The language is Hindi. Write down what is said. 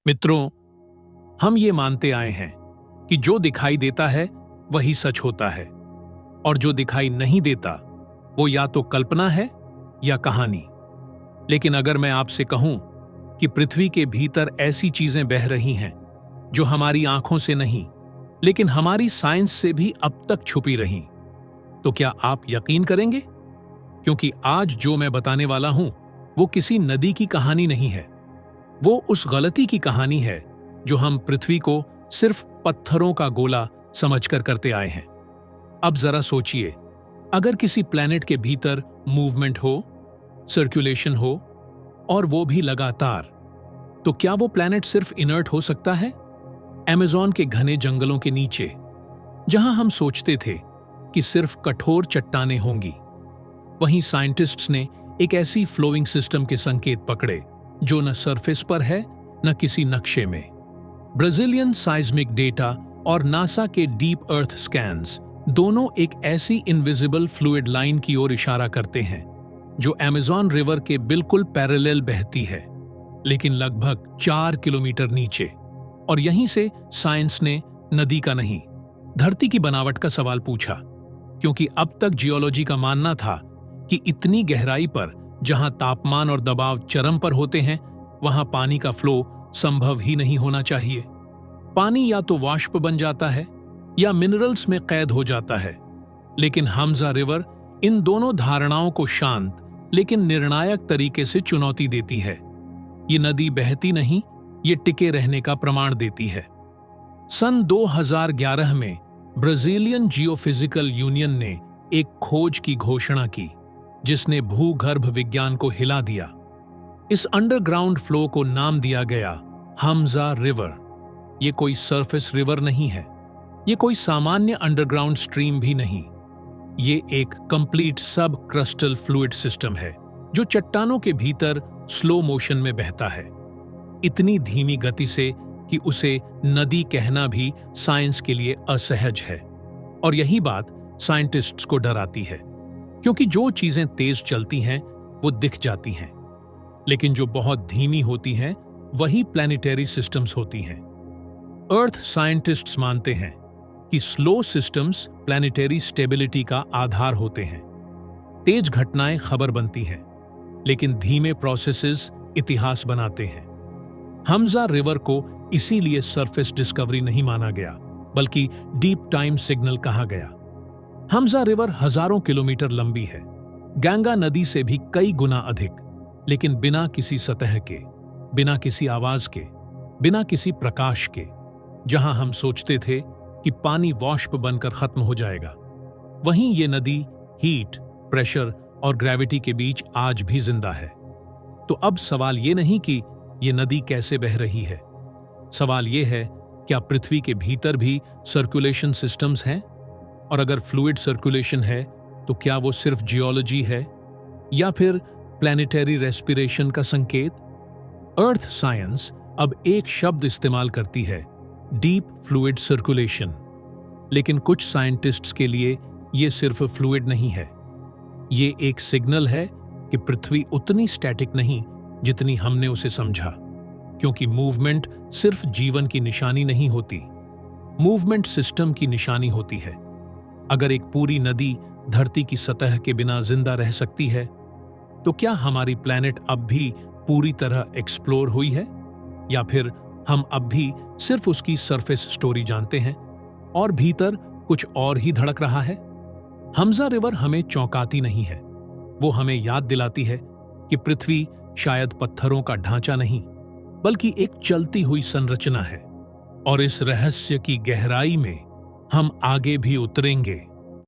मित्रों, हम ये मानते आए हैं कि जो दिखाई देता है वही सच होता है और जो दिखाई नहीं देता वो या तो कल्पना है या कहानी। लेकिन अगर मैं आपसे कहूं कि पृथ्वी के भीतर ऐसी चीजें बह रही हैं जो हमारी आंखों से नहीं लेकिन हमारी साइंस से भी अब तक छुपी रहीं, तो क्या आप यकीन करेंगे? क्योंकि आज जो मैं बताने वाला हूं वो किसी नदी की कहानी नहीं है। वो उस गलती की कहानी है जो हम पृथ्वी को सिर्फ पत्थरों का गोला समझकर करते आए हैं। अब जरा सोचिए, अगर किसी प्लैनेट के भीतर मूवमेंट हो, सर्कुलेशन हो और वो भी लगातार, तो क्या वो प्लैनेट सिर्फ इनर्ट हो सकता है? अमेज़न के घने जंगलों के नीचे, जहां हम सोचते थे कि सिर्फ कठोर चट्टानें होंगी, वहीं साइंटिस्ट्स ने एक ऐसी फ्लोइंग सिस्टम के संकेत पकड़े जो न सरफेस पर है न किसी नक्शे में। ब्राजीलियन साइज्मिक डेटा और नासा के डीप अर्थ स्कैन्स दोनों एक ऐसी इनविजिबल फ्लूइड लाइन की ओर इशारा करते हैं जो अमेज़न रिवर के बिल्कुल पैरेलल बहती है, लेकिन लगभग 4 किलोमीटर नीचे। और यहीं से साइंस ने नदी का नहीं, धरती की बनावट का सवाल पूछा, क्योंकि अब तक जियोलॉजी का मानना था कि इतनी गहराई पर, जहां तापमान और दबाव चरम पर होते हैं, वहां पानी का फ्लो संभव ही नहीं होना चाहिए। पानी या तो वाष्प बन जाता है या मिनरल्स में कैद हो जाता है। लेकिन हमजा रिवर इन दोनों धारणाओं को शांत लेकिन निर्णायक तरीके से चुनौती देती है। ये नदी बहती नहीं, ये टिके रहने का प्रमाण देती है। सन 2011 में ब्राजीलियन जियोफिजिकल यूनियन ने एक खोज की घोषणा की जिसने भूगर्भ विज्ञान को हिला दिया। इस अंडरग्राउंड फ्लो को नाम दिया गया हमजा रिवर। ये कोई सरफेस रिवर नहीं है, ये कोई सामान्य अंडरग्राउंड स्ट्रीम भी नहीं। ये एक कंप्लीट सब क्रिस्टल फ्लूइड सिस्टम है जो चट्टानों के भीतर स्लो मोशन में बहता है, इतनी धीमी गति से कि उसे नदी कहना भी साइंस के लिए असहज है। और यही बात साइंटिस्ट्स को डराती है, क्योंकि जो चीजें तेज चलती हैं वो दिख जाती हैं, लेकिन जो बहुत धीमी होती हैं वही प्लैनेटरी सिस्टम्स होती हैं। अर्थ साइंटिस्ट्स मानते हैं कि स्लो सिस्टम्स प्लैनेटरी स्टेबिलिटी का आधार होते हैं। तेज घटनाएं खबर बनती हैं, लेकिन धीमे प्रोसेसेस इतिहास बनाते हैं। हमजा रिवर को इसीलिए सरफेस डिस्कवरी नहीं माना गया, बल्कि डीप टाइम सिग्नल कहा गया। हमजा रिवर हजारों किलोमीटर लंबी है, गंगा नदी से भी कई गुना अधिक, लेकिन बिना किसी सतह के, बिना किसी आवाज के, बिना किसी प्रकाश के। जहां हम सोचते थे कि पानी वाष्प बनकर खत्म हो जाएगा, वहीं ये नदी हीट, प्रेशर और ग्रेविटी के बीच आज भी जिंदा है। तो अब सवाल ये नहीं कि ये नदी कैसे बह रही है, सवाल ये है, क्या पृथ्वी के भीतर भी सर्कुलेशन सिस्टम्स हैं? और अगर फ्लूइड सर्कुलेशन है तो क्या वो सिर्फ जियोलॉजी है या फिर प्लैनेटरी रेस्पिरेशन का संकेत? अर्थ साइंस अब एक शब्द इस्तेमाल करती है, डीप फ्लूइड सर्कुलेशन। लेकिन कुछ साइंटिस्ट्स के लिए ये सिर्फ फ्लूइड नहीं है, ये एक सिग्नल है कि पृथ्वी उतनी स्टैटिक नहीं जितनी हमने उसे समझा। क्योंकि मूवमेंट सिर्फ जीवन की निशानी नहीं होती, मूवमेंट सिस्टम की निशानी होती है। अगर एक पूरी नदी धरती की सतह के बिना जिंदा रह सकती है, तो क्या हमारी प्लैनेट अब भी पूरी तरह एक्सप्लोर हुई है, या फिर हम अब भी सिर्फ उसकी सरफेस स्टोरी जानते हैं और भीतर कुछ और ही धड़क रहा है? हमजा रिवर हमें चौंकाती नहीं है, वो हमें याद दिलाती है कि पृथ्वी शायद पत्थरों का ढांचा नहीं, बल्कि एक चलती हुई संरचना है। और इस रहस्य की गहराई में हम आगे भी उतरेंगे।